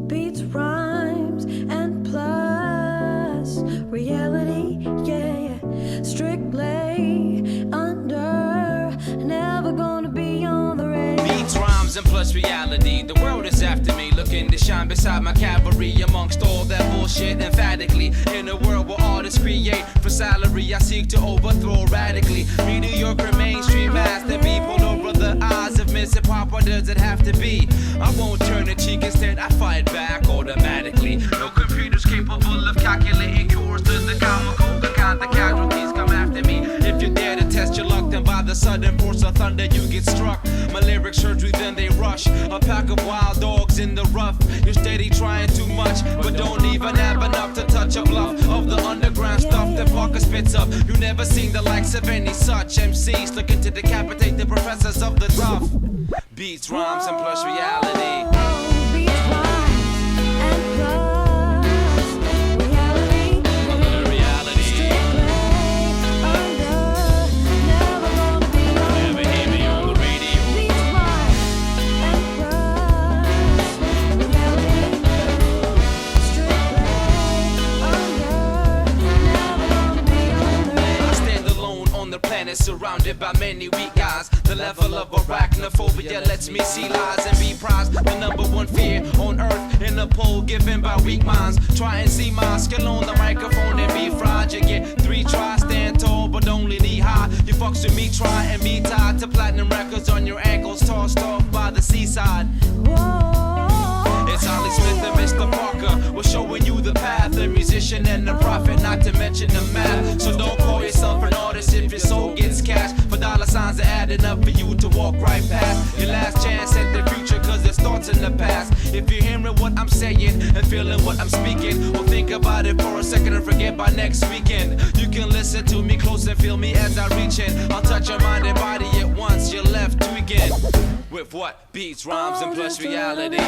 beats, rhymes, and plus reality, yeah, strictly under, never gonna be on the radio. Beats, rhymes, and plus reality. The world is after me, looking to shine beside my cavalry. Amongst all that bullshit, emphatically. In a world where artists create for salary, I seek to overthrow radically. Mediocre mainstream as the people over the eyes of Miss Hip-Hop. What does it have to be? I won't turn a cheek, instead I fight back automatically. No computer's capable of calculating cures to the comical. The kind of casualties come after me. If you dare to test your luck, then by the sudden force of thunder you get struck. My lyrics surgery, then they rush. A pack of wild dogs in the rough. You're steady trying too much, but don't even have enough to touch a bluff of the underground stuff that Parker spits up. You never seen the likes of any such MCs looking to decapitate the professors of the tough. Beats, rhymes, and plus reality. Surrounded by many weak eyes. The level of arachnophobia lets me see lies and be prized. The #1 fear on earth in a poll given by weak minds. Try and see my skill on the microphone and be fried. You get 3 tries, stand tall but only knee high. You fucks with me, try and be tied to platinum records on your ankles, tossed off by the seaside. It's Ollie Smith and Mr. Parker. We're showing you the path, the musician and the prophet, not to mention the math. So don't call yourself an artist if your soul gets cash. For dollar signs are adding up for you to walk right past your last chance at the future, cause it starts in the past. If you're hearing what I'm saying and feeling what I'm speaking, well think about it for a second and forget by next weekend. You can listen to me close and feel me as I reach in. I'll touch your mind and body at once, you're left tweaking. With what? Beats, rhymes, and plus reality.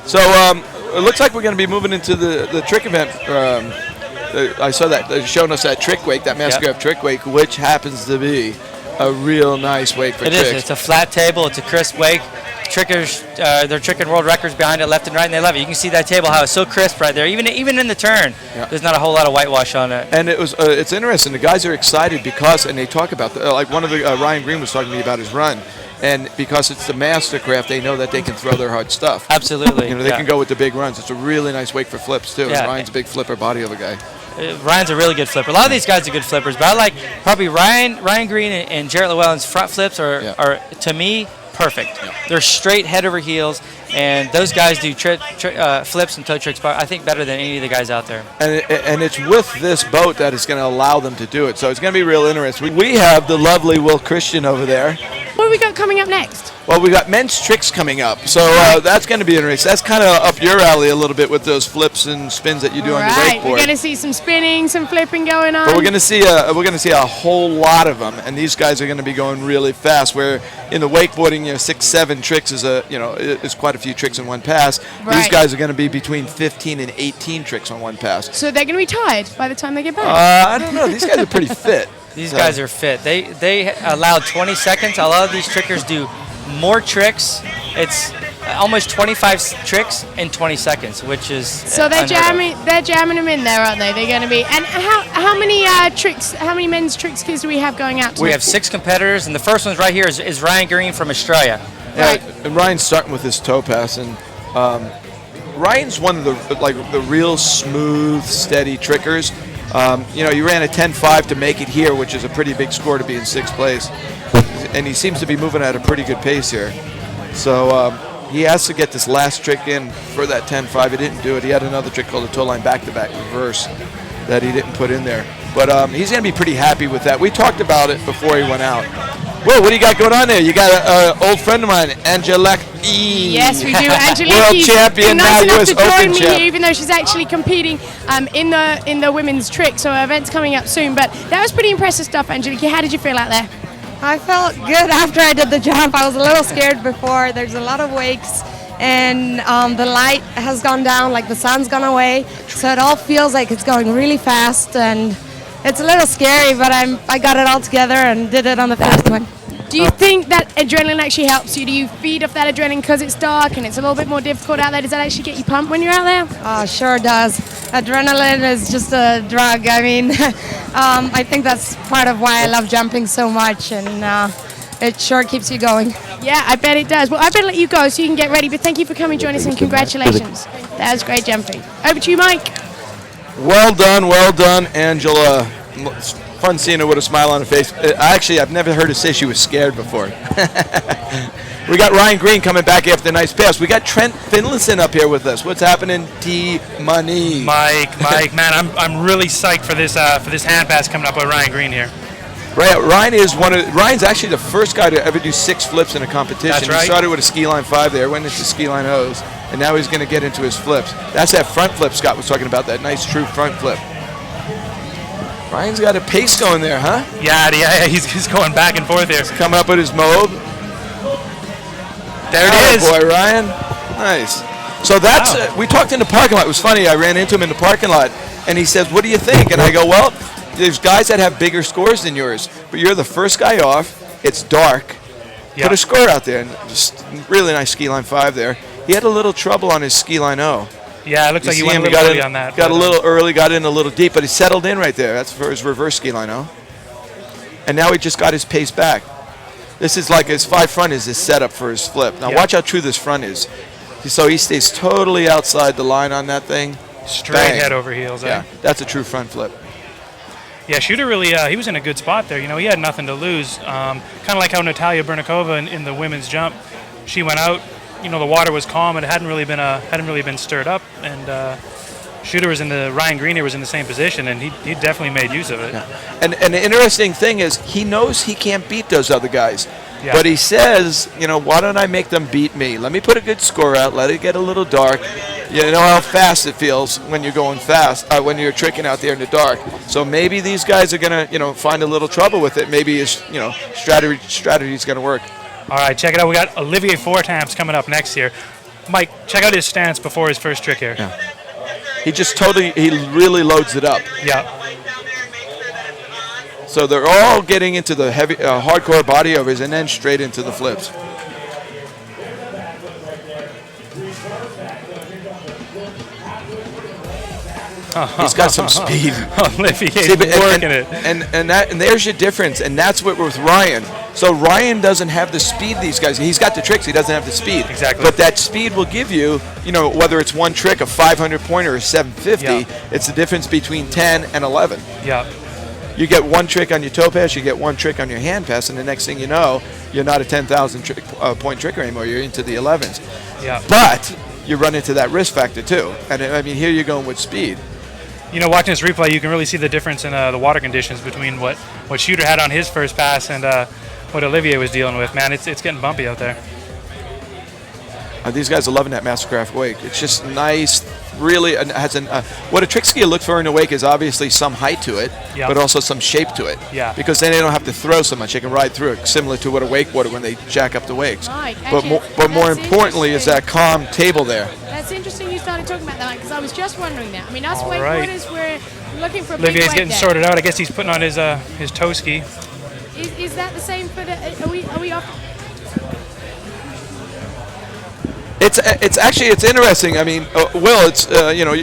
So it looks like we're going to be moving into the trick event. I saw that they're showing us that trick wake, that Massacre of Trick Wake, which happens to be a real nice wake for tricks. It is. It's a flat table. It's a crisp wake. Trickers, they're tricking world records behind it left and right, and they love it. You can see that table, how it's so crisp right there. Even in the turn, there's not a whole lot of whitewash on it. And it's interesting. The guys are excited because, and they talk about, like one of the, Ryan Green was talking to me about his run. And because it's the Mastercraft, they know that they can throw their hard stuff. Absolutely. You know, they can go with the big runs. It's a really nice wake for flips, too. And Ryan's a big flipper body of a guy. Ryan's a really good flipper. A lot of these guys are good flippers, but I like probably Ryan Green and Jarrett Llewellyn's front flips are to me, perfect. They're straight head over heels, and those guys do flips and toe tricks, I think, better than any of the guys out there. And it's with this boat that it's going to allow them to do it. So it's going to be real interesting. We have the lovely Will Christian over there. What have we got coming up next? Well, we got men's tricks coming up, so that's going to be interesting. That's kind of up your alley a little bit with those flips and spins that you do on your wakeboard. We're going to see some spinning, some flipping going on. But we're going to see a whole lot of them, and these guys are going to be going really fast. Where in the wakeboarding, 6-7 tricks is quite a few tricks in one pass. Right. These guys are going to be between 15 and 18 tricks on one pass. So they're going to be tired by the time they get back. I don't know. These guys are pretty fit. These guys are fit. They allowed 20 seconds. A lot of these trickers do more tricks. It's almost 25 tricks in 20 seconds, which is so they're jamming them in there, aren't they? They're going to be. And how many tricks? How many men's tricks kids do we have going out tonight? We have 6 competitors, and the first one's right here is Ryan Green from Australia. Yeah, and Ryan's starting with his toe pass, and Ryan's one of the real smooth, steady trickers. You ran a 10.5 to make it here, which is a pretty big score to be in 6th place. And he seems to be moving at a pretty good pace here. So he has to get this last trick in for that 10.5. He didn't do it. He had another trick called a toe line back-to-back reverse. that he didn't put in there. But he's going to be pretty happy with that. We talked about it before he went out. Whoa, what do you got going on there? You got an old friend of mine, Angelique. Yes, we do. Angelique, World champion, nice now enough US to join Open me champ. here, even though she's actually competing in the women's trick. So her event's coming up soon. But that was pretty impressive stuff, Angelique. How did you feel out there? I felt good after I did the jump. I was a little scared before. There's a lot of wakes, and the light has gone down, like the sun's gone away. So it all feels like it's going really fast, and it's a little scary, but I got it all together and did it on the first one. Do you think that adrenaline actually helps you? Do you feed off that adrenaline because it's dark and it's a little bit more difficult out there? Does that actually get you pumped when you're out there? Oh, sure does. Adrenaline is just a drug. I mean, I think that's part of why I love jumping so much, and it sure keeps you going. Yeah, I bet it does. Well, I better let you go so you can get ready, but thank you for coming, joining us, and congratulations. That was great jumping. Over to you, Mike. Well done, Angela. It's fun seeing her with a smile on her face. I've never heard her say she was scared before. We got Ryan Green coming back after a nice pass. We got Trent Finlayson up here with us. What's happening, T-Money? Mike, man, I'm really psyched for this hand pass coming up with Ryan Green here. Right, Ryan's actually the first guy to ever do 6 flips in a competition. That's right. He started with a ski line 5 there, went into ski line O's, and now he's going to get into his flips. That's that front flip Scott was talking about, that nice true front flip. Ryan's got a pace going there, huh? Yeah, he's going back and forth here. Coming up with his mode. There it is. Boy, Ryan. Nice. So that's, we talked in the parking lot. It was funny. I ran into him in the parking lot, and he says, what do you think? And I go, well, there's guys that have bigger scores than yours, but you're the first guy off. It's dark. Yeah. Put a score out there. And just really nice ski line 5 there. He had a little trouble on his ski line O. Yeah, it looks like he see went a him? little early on that. Got a little early, got in a little deep, but he settled in right there. That's for his reverse ski line O. And now he just got his pace back. This is like his 5 front is his setup for his flip. Now watch how true this front is. So he stays totally outside the line on that thing. Straight Bang. head over heels. Yeah, that's a true front flip. Yeah, Shooter really, he was in a good spot there. You know, he had nothing to lose. Kind of like how Natalia Bernikova in the women's jump, she went out. You know, the water was calm and it hadn't really been stirred up. And Shooter was Ryan Green was in the same position, and he definitely made use of it. Yeah. And the interesting thing is, he knows he can't beat those other guys. Yeah. But he says, you know, why don't I make them beat me? Let me put a good score out. Let it get a little dark. You know how fast it feels when you're going fast, when you're tricking out there in the dark. So maybe these guys are going to, you know, find a little trouble with it. Maybe his, you know, strategy's going to work. All right, check it out. We got Olivier Fortamps coming up next here. Mike, check out his stance before his first trick here. Yeah. He really loads it up. Yeah. So they're all getting into the heavy, hardcore body overs and then straight into the flips. He's got some speed. Olivier's working it. And there's your difference, and that's what with Ryan. So Ryan doesn't have the speed these guys. He's got the tricks. He doesn't have the speed. Exactly. But that speed will give you, you know, whether it's one trick, a 500 pointer, or a 750. Yeah. It's the difference between 10 and 11. Yeah. You get one trick on your toe pass, you get one trick on your hand pass, and the next thing you know, you're not a 10,000 point tricker anymore. You're into the 11s. Yeah. But you run into that risk factor too. And I mean, here you're going with speed. You know, watching this replay, you can really see the difference in the water conditions between what Shooter had on his first pass and what Olivier was dealing with. Man, it's getting bumpy out there. These guys are loving that Mastercraft wake. It's just nice. Really has what a trick skier looks for in a wake is obviously some height to it, Yeah. but also some shape to it. Yeah. Because then they don't have to throw so much; they can ride through it, similar to what a wakeboarder when they jack up the wakes. Right, But actually, more that's importantly is that calm table there. That's interesting you started talking about that, because I was just wondering that. I mean, us All right. wakeboarders, we're looking for a big Olivier's wake getting there. sorted out. I guess he's putting on his toe ski. Is that the same for the? Are we off? It's actually interesting. I mean, Will, it's you know,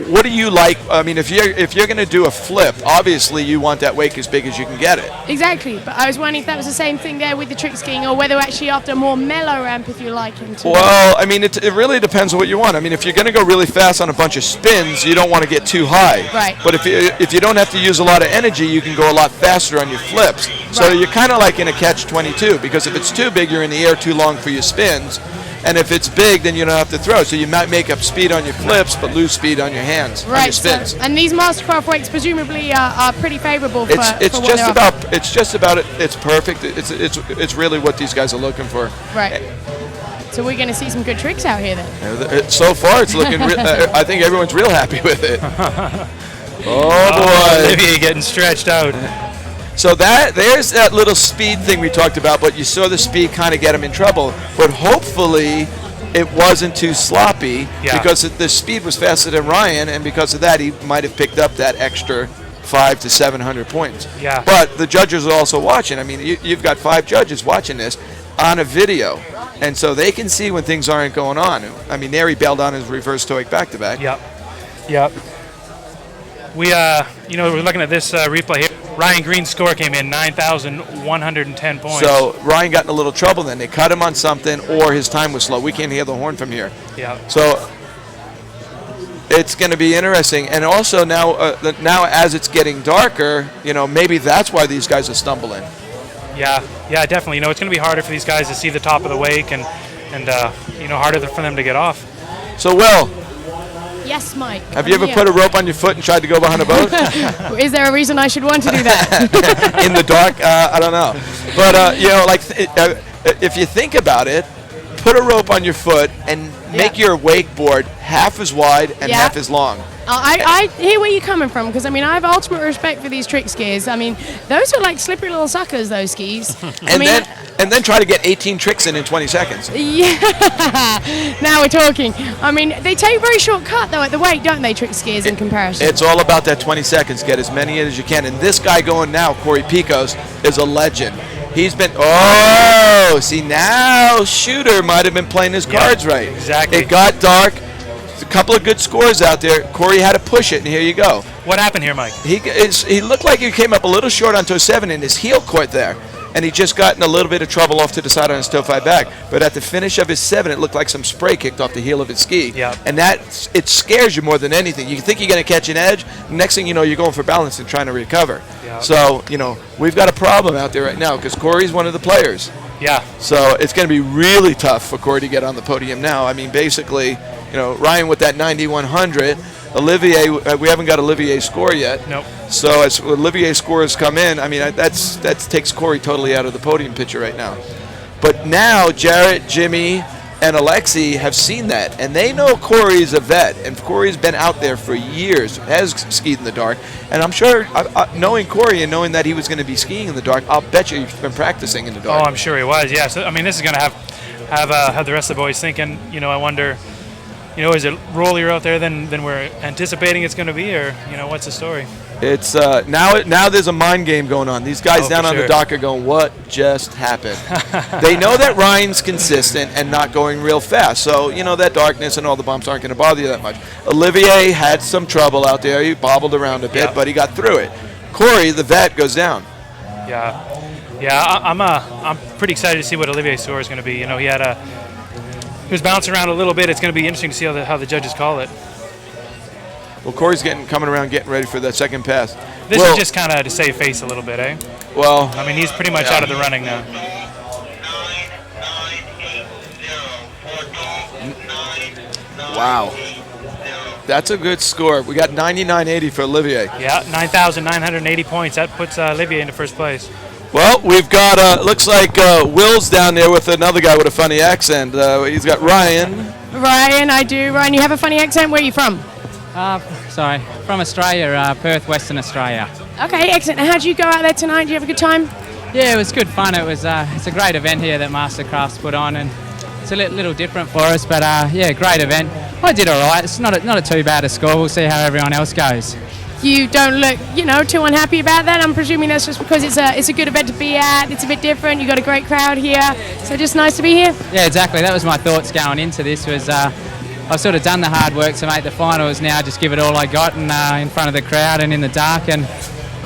what do you like? I mean, if you're going to do a flip, obviously you want that wake as big as you can get it. Exactly, but I was wondering if that was the same thing there with the trick skiing, or whether actually after a more mellow ramp, if you like him to. Well, I mean, it really depends on what you want. I mean, if you're going to go really fast on a bunch of spins, you don't want to get too high. Right. But if you don't have to use a lot of energy, you can go a lot faster on your flips. So Right. you're kind of like in a catch-22, because if it's too big, you're in the air too long for your spins. And if it's big, then you don't have to throw. So you might make up speed on your flips, but lose speed on your hands, on your Right. spins. And these Mastercraft weights presumably are pretty favorable for It's for what just they're about offering. it's just about it. It's perfect. It's really what these guys are looking for. Right. So we're going to see some good tricks out here then. So far, it's looking. I think everyone's real happy with it. Oh boy! Olivier getting stretched out. So there's that little speed thing we talked about, but you saw the speed kind of get him in trouble. But hopefully, it wasn't too sloppy because the speed was faster than Ryan, and because of that, he might have picked up that extra 500 to 700 points. Yeah. But the judges are also watching. I mean, you've got 5 judges watching this on a video, and so they can see when things aren't going on. I mean, there he bailed on his reverse toic back-to-back. Yep. We, we're looking at this replay here. Ryan Green's score came in 9,110 points. So Ryan got in a little trouble then. They cut him on something, or his time was slow. We can't hear the horn from here. Yeah. So it's going to be interesting. And also now as it's getting darker, maybe that's why these guys are stumbling. Yeah, definitely. It's going to be harder for these guys to see the top of the wake and harder for them to get off. So, Will, Yes, Mike. have you ever put a rope on your foot and tried to go behind a boat? Is there a reason I should want to do that? In the dark? I don't know. But, if you think about it, put a rope on your foot and make your wakeboard half as wide and half as long. I hear where you're coming from, because I have ultimate respect for these trick skis. Those are like slippery little suckers, those skis. And then try to get 18 tricks in 20 seconds. Yeah, now we're talking. They take a very short cut though at the wake, don't they, trick skiers in comparison? It's all about that 20 seconds. Get as many as you can. And this guy going now, Corey Picos, is a legend. He's been, see now Shooter might have been playing his cards right. Exactly. It got dark. A couple of good scores out there. Corey had to push it, and here you go. What happened here, Mike? He looked like he came up a little short on toe 7, and his heel caught there. And he just got in a little bit of trouble off to the side on his toe 5 back. But at the finish of his 7, it looked like some spray kicked off the heel of his ski. Yeah. And it scares you more than anything. You think you're going to catch an edge. Next thing you know, you're going for balance and trying to recover. Yeah. So, we've got a problem out there right now because Corey's one of the players. Yeah. So it's going to be really tough for Corey to get on the podium now. Basically, Ryan with that 9,100. Olivier, we haven't got Olivier's score yet. Nope. So as Olivier's scores come in, that takes Corey totally out of the podium picture right now. But now Jarrett, Jimmy, and Alexi have seen that, and they know Corey's a vet, and Corey's been out there for years, has skied in the dark, and I'm sure, knowing Corey and knowing that he was going to be skiing in the dark, I'll bet you he's been practicing in the dark. Oh, I'm sure he was. Yeah. So this is going to have the rest of the boys thinking. I wonder. Is it rollier out there than we're anticipating it's going to be, or what's the story? It's now there's a mind game going on. These guys down on the sure. dock are going, what just happened? They know that Ryan's consistent and not going real fast, so that darkness and all the bumps aren't going to bother you that much. Olivier had some trouble out there. He bobbled around a bit, but he got through it. Corey, the vet, goes down. Yeah. I'm pretty excited to see what Olivier's score is going to be. He was bouncing around a little bit. It's going to be interesting to see how the judges call it. Well, Corey's coming around, getting ready for that second pass. This is just kind of to save face a little bit, eh? Well, he's pretty much out of the running now. Wow. That's a good score. We got 99.80 for Olivier. Yeah, 9,980 points. That puts Olivier into first place. Well, we've got, looks like Will's down there with another guy with a funny accent. He's got Ryan. Ryan, I do. Ryan, you have a funny accent. Where are you from? From Australia, Perth, Western Australia. Okay, excellent. How'd you go out there tonight? Did you have a good time? Yeah, it was good fun. It's a great event here that Mastercraft's put on, and it's a little different for us, but great event. I did all right. It's not a too bad a score. We'll see how everyone else goes. You don't look, too unhappy about that. I'm presuming that's just because it's a good event to be at. It's a bit different. You got a great crowd here, so just nice to be here. Yeah, exactly. That was my thoughts going into this. I've sort of done the hard work to make the finals. Now just give it all I got and in front of the crowd and in the dark, and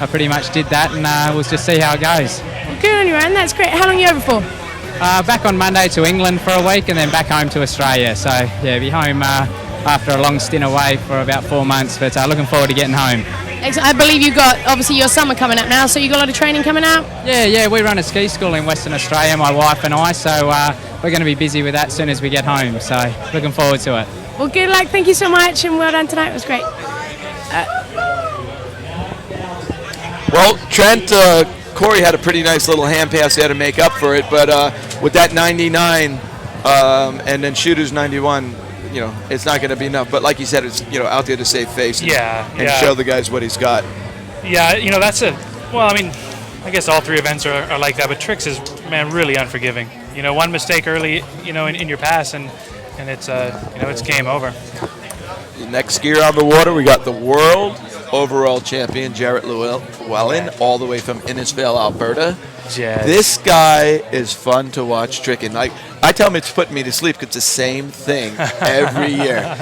I pretty much did that. And we'll just see how it goes. Good on you, man. That's great. How long are you over for? Back on Monday to England for a week, and then back home to Australia. So yeah, be home after a long stint away for about 4 months, but looking forward to getting home. I believe you've got, obviously, your summer coming up now, so you got a lot of training coming up? Yeah, we run a ski school in Western Australia, my wife and I, so we're going to be busy with that as soon as we get home, so looking forward to it. Well, good luck. Thank you so much, and well done tonight. It was great. Well, Trent, Corey had a pretty nice little hand pass there to make up for it, but with that 99 and then Shooter's 91, it's not going to be enough. But like you said, it's out there to save face and show the guys what he's got. Yeah, I guess all three events are like that, but tricks is, man, really unforgiving. One mistake early, in your pass, and it's game over. Next skier on the water, we got the world overall champion, Jarrett Llewellyn, all the way from Innisfail, Alberta. Yes. This guy is fun to watch tricking. Like, I tell him it's putting me to sleep because it's the same thing every year.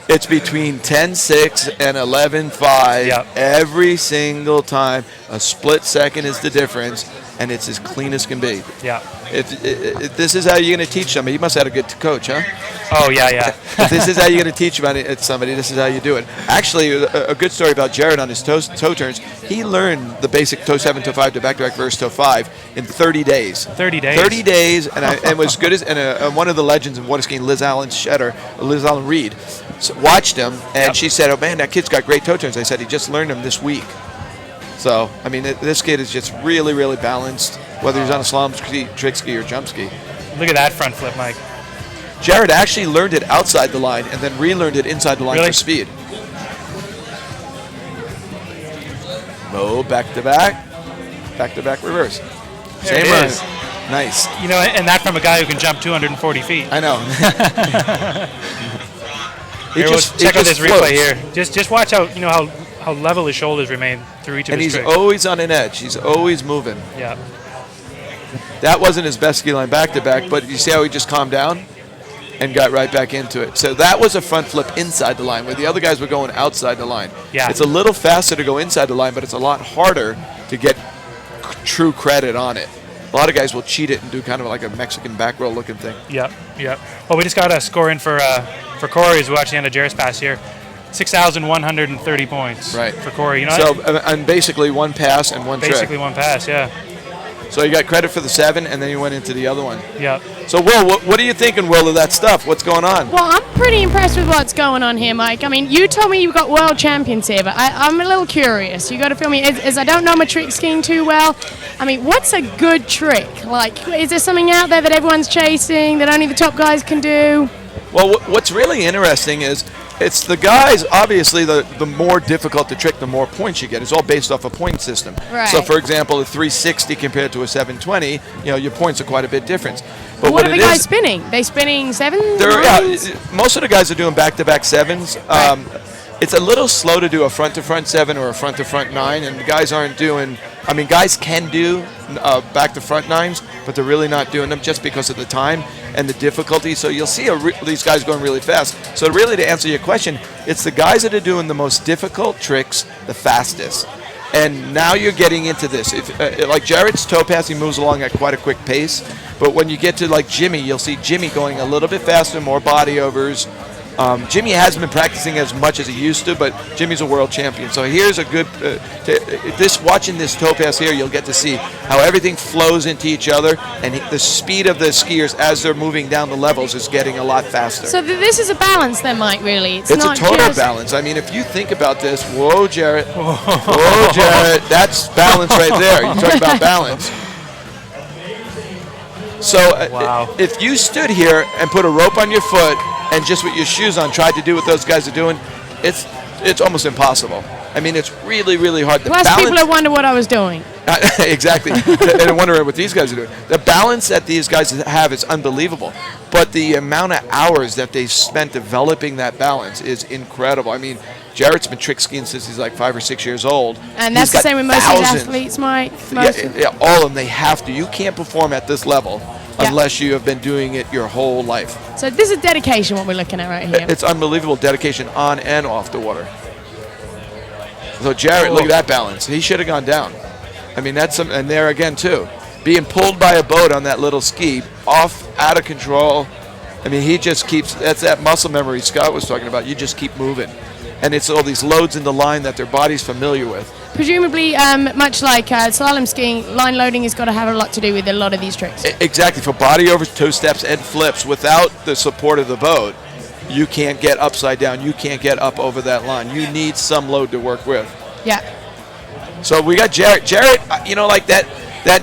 It's between 10.6 and 11.5 every single time. A split second is the difference, and it's as clean as can be. Yeah. If this is how you're going to teach somebody, you must have had a good coach, huh? Oh, yeah. If this is how you're going to teach somebody, this is how you do it. Actually, a good story about Jared on his toe turns, he learned the basic toe 7, toe 5 to back-to-back reverse toe 5 in 30 days. 30 days? 30 days, and was good as, and one of the legends in water skiing, Liz Allen Reed, watched him, and she said, oh man, that kid's got great toe turns. I said, he just learned them this week. So, this kid is just really, really balanced, whether he's on a slalom ski, trick ski, or jump ski. Look at that front flip, Mike. Jared actually learned it outside the line and then relearned it inside the line for speed. Mo back-to-back reverse. There Same it run. is. Nice. And that from a guy who can jump 240 feet. I know. Check out this replay here. Just watch how level his shoulders remain through each of his tricks. And he's always on an edge. He's always moving. Yeah. That wasn't his best ski line back-to-back, but you see how he just calmed down and got right back into it. So that was a front flip inside the line, where the other guys were going outside the line. Yeah. It's a little faster to go inside the line, but it's a lot harder to get true credit on it. A lot of guys will cheat it and do kind of like a Mexican back roll looking thing. Yep. Well, we just got a score in for Corey, who's watching the end of Jarrett's pass here. 6,130 points for Corey. And basically one pass and one trick. Basically one pass, yeah. So you got credit for the 7, and then you went into the other one. Yeah. So, Will, what are you thinking, Will, of that stuff? What's going on? Well, I'm pretty impressed with what's going on here, Mike. You told me you've got world champions here, but I'm a little curious. You got to fill me, as I don't know my trick skiing too well. What's a good trick? Like, is there something out there that everyone's chasing that only the top guys can do? Well, what's really interesting is it's the guys, obviously, the more difficult to trick, the more points you get. It's all based off a point system. Right. So, for example, a 360 compared to a 720, your points are quite a bit different. But what are the guys spinning? They spinning 7s? Most of the guys are doing back-to-back 7s. Right. It's a little slow to do a front-to-front 7 or a front-to-front 9, and the guys aren't doing. Guys can do back-to-front 9s, but they're really not doing them just because of the time and the difficulty. So you'll see these guys going really fast. So really, to answer your question, it's the guys that are doing the most difficult tricks the fastest. And now you're getting into this. Like Jarrett's toe pass, he moves along at quite a quick pace. But when you get to like Jimmy, you'll see Jimmy going a little bit faster, more body overs. Jimmy hasn't been practicing as much as he used to, but Jimmy's a world champion. So here's a good, watching this toe pass here, you'll get to see how everything flows into each other, and the speed of the skiers as they're moving down the levels is getting a lot faster. So this is a balance then, Mike, really? It's a total balance. If you think about this, whoa, Jarrett, that's balance right there. You talk about balance. So if you stood here and put a rope on your foot and just with your shoes on tried to do what those guys are doing, it's almost impossible. It's really, really hard. Plus people will wonder what I was doing. Exactly. And wonder what these guys are doing. The balance that these guys have is unbelievable. But the amount of hours that they spent developing that balance is incredible. Jarrett's been trick skiing since he's like 5 or 6 years old. And that's the same with most of these athletes, Mike. All of them. They have to. You can't perform at this level unless you have been doing it your whole life. So this is dedication, what we're looking at right here. It's unbelievable dedication on and off the water. So Jarrett, look at that balance. He should have gone down. That's and there again too, being pulled by a boat on that little ski, out of control. He just keeps. That's that muscle memory Scott was talking about. You just keep moving. and it's all these loads in the line that their body's familiar with. Presumably, much like slalom skiing, line loading has got to have a lot to do with a lot of these tricks. Exactly. For body over toe steps and flips, without the support of the boat, you can't get upside down. You can't get up over that line. You need some load to work with. Yeah. So we got Jarrett. Jarrett, like that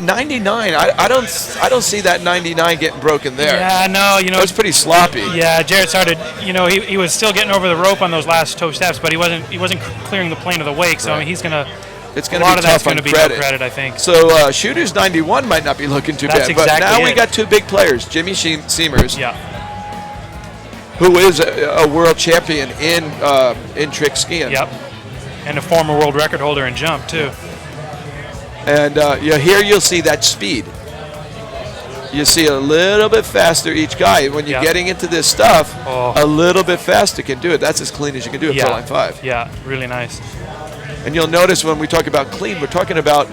99. I don't see that 99 getting broken there. Yeah, no, It was pretty sloppy. Yeah, Jarrett started. He was still getting over the rope on those last toe steps, but he wasn't clearing the plane of the wake. So I mean, he's gonna. It's A going to lot be of that's tough on going to be credit. no credit, I think. So Shooter's 91 might not be looking too That's bad. But exactly now we it. got two big players, Jimmy Seamers, Yeah. who is a world champion in trick skiing. Yep. And a former world record holder in jump too. And here you'll see that speed. You see a little bit faster each guy. When you're Yep. getting into this stuff, Oh. a little bit faster can do it. That's as clean as you can do it for line 5. Yeah, really nice. And you'll notice when we talk about clean, we're talking about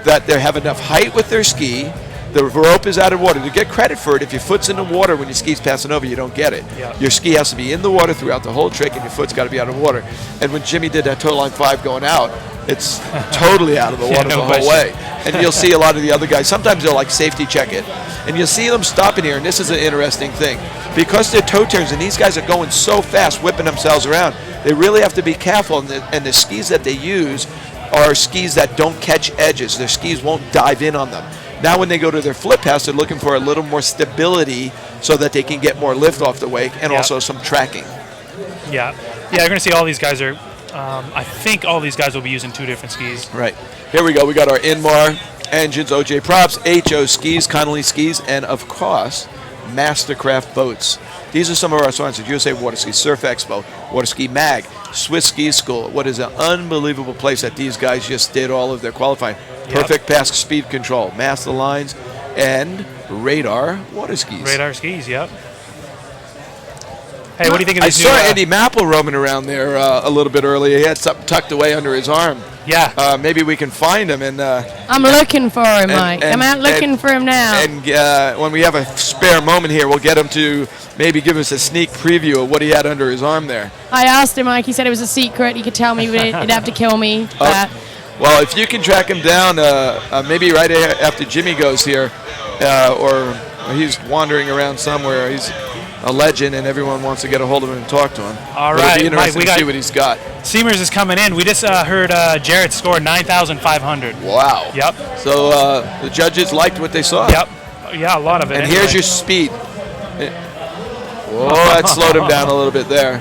that they have enough height with their ski. The rope is out of water. To get credit for it, if your foot's in the water when your ski's passing over, you don't get it. Yeah. Your ski has to be in the water throughout the whole trick, and your foot's got to be out of water. And when Jimmy did that toe line 5 going out, it's totally out of the Yeah, water no the whole question. way. And you'll see a lot of the other guys. Sometimes they'll see check it. And you'll see them stopping here, and this is an interesting thing. Because they're toe turns, and these guys are going so fast, whipping themselves around, they really have to be careful. And the skis that they use are skis that don't catch edges. Their skis won't dive in on them. Now when they go to their flip pass, they're looking for a little more stability so that they can get more lift off the wake and Yep. also some tracking. Yeah. Yeah, you're going to see all these guys are. I think all these guys will be using two different skis. Right. Here we go. We got our Inmar engines, OJ props, HO skis, Connolly skis, and of course, Mastercraft boats. These are some of our sponsors: USA Water Ski, Surf Expo, Water Ski Mag, Swiss Ski School. What is an unbelievable place that these guys just did all of their qualifying. Yep. Perfect Pass Speed Control, Master Lines, and Radar Water Skis. Radar skis, yep. Hey, what do you think of I these saw new? Andy Mapple roaming around there a little bit earlier. He had something tucked away under his arm. Yeah. Maybe we can find him and. I'm looking for him, Mike. I'm out looking for him now. And when we have a spare moment here, we'll get him to maybe give us a sneak preview of what he had under his arm there. I asked him, Mike. He said it was a secret. He could tell me, but he'd have to kill me. But Well, if you can track him down, maybe right after Jimmy goes here, or he's wandering around somewhere. He's a legend, and everyone wants to get a hold of him and talk to him. All But right, it'll be Mike, interesting we to got- see what he's got. Seamers is coming in. We just heard Jarrett scored 9,500. Wow. Yep. So the judges liked what they saw. Yep. Yeah, a lot of it. And anyway. here's your speed. Whoa, that slowed him down a little bit there.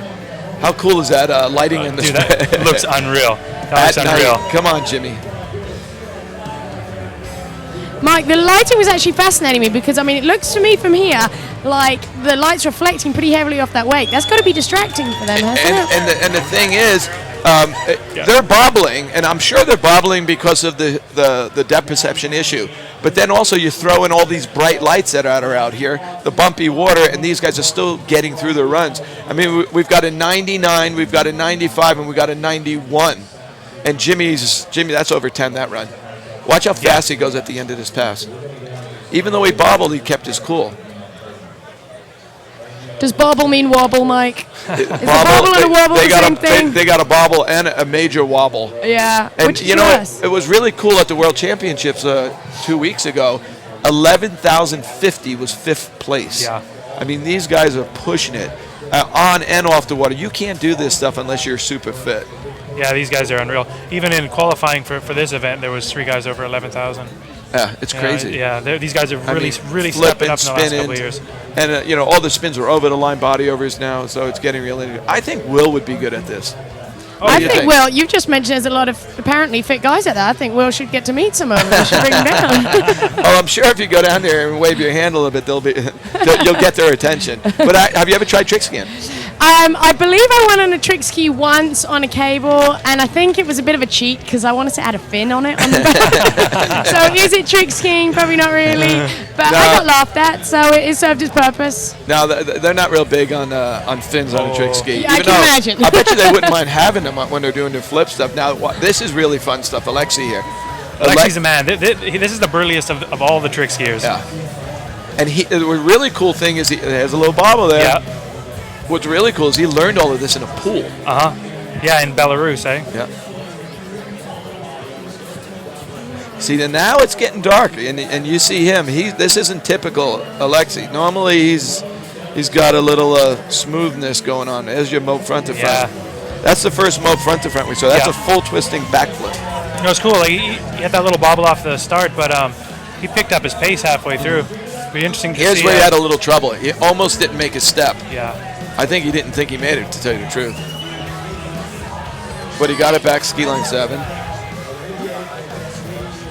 How cool is that lighting in the Dude, that looks unreal. That At looks unreal. night. Come on, Jimmy. Mike, the lighting was actually fascinating me because, I mean, it looks to me from here like the light's reflecting pretty heavily off that wake. That's got to be distracting for them, hasn't it? And the thing is, they're bobbling, and I'm sure they're bobbling because of the depth perception issue. But then also you throw in all these bright lights that are out here, the bumpy water, and these guys are still getting through their runs. I mean, we've got a 99, we've got a 95, and we've got a 91. And Jimmy, that's over 10 that run. Watch how fast he goes at the end of this pass. Even though he bobbled, he kept his cool. Does bobble mean wobble, Mike? Is Bobble, a bobble and a wobble the same thing? They got a bobble and a major wobble. Yeah. And Which is you know, worse? it was really cool at the World Championships 2 weeks ago. 11,050 was 5th place. Yeah. I mean, these guys are pushing it on and off the water. You can't do this stuff unless you're super fit. Yeah, these guys are unreal. Even in qualifying for this event, there was 3 guys over 11,000. Yeah, it's crazy. Yeah, these guys are I really, mean, really flipping, stepping up in the last couple of spinning, years. And all the spins are over the line body overs now, so it's getting really. I think Will would be good at this. What I do you think, Will, you've just mentioned there's a lot of apparently fit guys at that. I think Will should get to meet some of them. We should bring them down. Oh, I'm sure if you go down there and wave your hand a little bit, you'll get their attention. But have you ever tried trick skiing? I believe I went on a trick ski once on a cable, and I think it was a bit of a cheat because I wanted to add a fin on it on the back. So is it trick skiing? Probably not really. But No. I got laughed at, so it served its purpose. No, they're not real big on fins on a trick ski. Yeah, I Even can though imagine. I bet you they wouldn't mind having them when they're doing their flip stuff. Now, this is really fun stuff. Alexi here. Alexi's a man. This is the burliest of all the trick skiers. Yeah. And the really cool thing is he has a little bobble there. Yeah. What's really cool is he learned all of this in a pool. Uh-huh. Yeah, in Belarus, eh? Yeah. See, then now it's getting dark, and you see him. This isn't typical Alexei. Normally he's got a little smoothness going on. There's your mope front to front. That's the first mope front to front we saw. That's a full twisting backflip. It was cool. Like, he had that little bobble off the start, but he picked up his pace halfway through. Be interesting to see. Here's where he had a little trouble. He almost didn't make a step. Yeah. I think he didn't think he made it, to tell you the truth. But he got it back, ski line 7.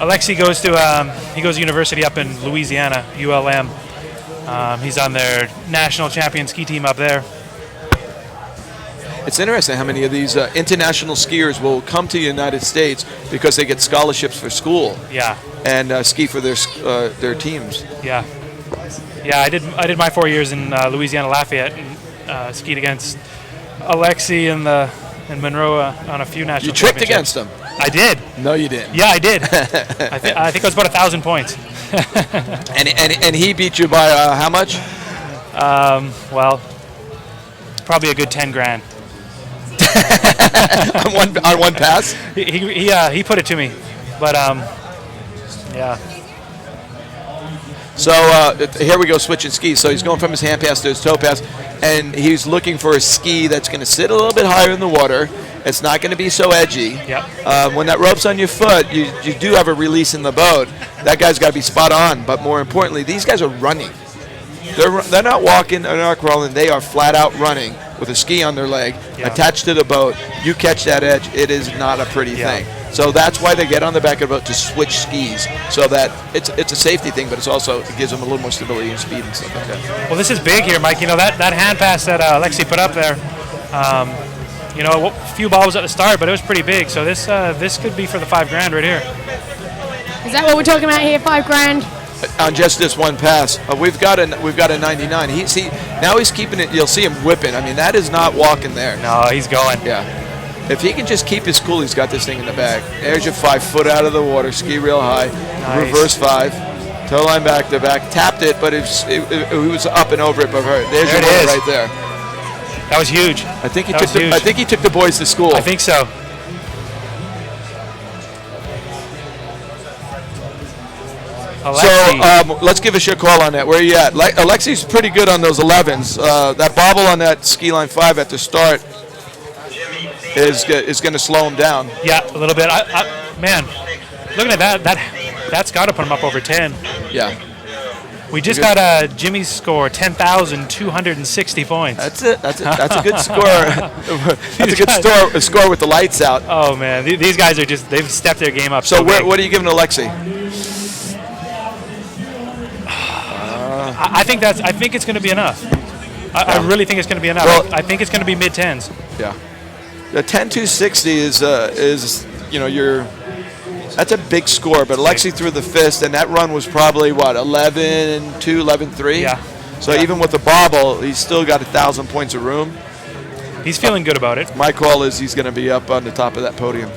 Alexei goes to university up in Louisiana, ULM. He's on their national champion ski team up there. It's interesting how many of these international skiers will come to the United States because they get scholarships for school. Yeah. And ski for their teams. Yeah. Yeah, I did my 4 years in Louisiana Lafayette and skied against Alexei and Monroe on a few national. You tricked championships. against them. I did. No, you didn't. Yeah, I did. I think it was about 1,000 points. and he beat you by how much? Well, probably a good 10 grand. on one pass? He put it to me, but yeah. So here we go, switching skis. So he's going from his hand pass to his toe pass, and he's looking for a ski that's going to sit a little bit higher in the water. It's not going to be so edgy. Yep. When that rope's on your foot, you do have a release in the boat. That guy's got to be spot on. But more importantly, these guys are running. They're not walking, they're not crawling. They are flat out running with a ski on their leg, attached to the boat. You catch that edge, it is not a pretty thing. So that's why they get on the back of the boat to switch skis, so that it's a safety thing, but it gives them a little more stability and speed and stuff like that. Well, this is big here, Mike. You know, that hand pass that Alexei put up there, you know, a few balls at the start, but it was pretty big. So this could be for the 5 grand right here. Is that what we're talking about here? 5 grand? On just this one pass, we've got a 99. Now he's keeping it. You'll see him whipping. I mean, that is not walking there. No, he's going. Yeah. If he can just keep his cool, he's got this thing in the bag. There's your 5 foot out of the water, ski real high, reverse 5, toe line back to back, tapped it, but it was up and over it. But there's your one right there. That was huge. I think he took the boys to school. I think so. Alexei. So let's give us your call on that. Where are you at? Alexei's pretty good on those 11s. That bobble on that ski line 5 at the start is going to slow him down. Yeah, a little bit. Man, looking at that's got to put him up over 10. Yeah. We just got Jimmy's score, 10,260 points. That's it. That's a good score. That's a good score with the lights out. Oh man, these guys they've stepped their game up. So what are you giving Alexei? I think it's going to be enough. I really think it's going to be enough. Well, I think it's going to be mid-10s. Yeah. The 10,260 is that's a big score, but Alexei threw the fist, and that run was probably, 11-2, 11-3? Yeah. So even with the bobble, he's still got 1,000 points of room. He's feeling good about it. My call is he's going to be up on the top of that podium.